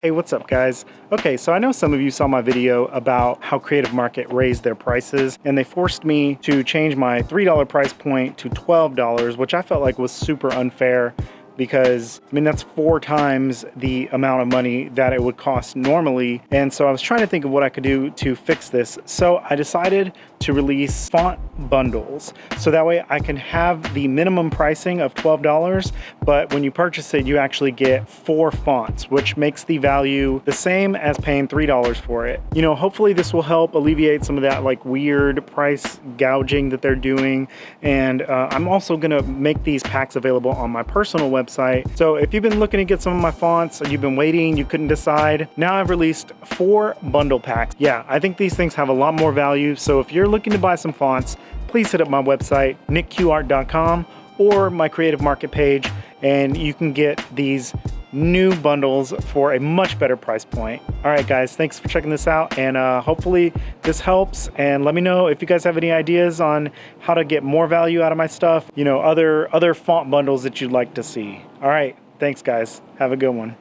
Hey, what's up guys? Okay, so I know some of you saw my video about how Creative Market raised their prices, and they forced me to change my $3 price point to $12, which I felt like was super unfair because, I mean, that's 4 times the amount of money that it would cost normally. And so I was trying to think of what I could do to fix this. So I decided to release font bundles. So that way I can have the minimum pricing of $12, but when you purchase it, you actually get 4 fonts, which makes the value the same as paying $3 for it. You know, hopefully this will help alleviate some of that like weird price gouging that they're doing. And I'm also gonna make these packs available on my personal website. So if you've been looking to get some of my fonts and you've been waiting, you couldn't decide, now I've released 4 bundle packs. Yeah, I think these things have a lot more value. So if you're looking to buy some fonts, please hit up my website, nickqart.com, or my Creative Market page, and you can get these new bundles for a much better price point. All right, guys, thanks for checking this out, and hopefully this helps. And let me know if you guys have any ideas on how to get more value out of my stuff, you know, other font bundles that you'd like to see. All right, thanks guys, have a good one.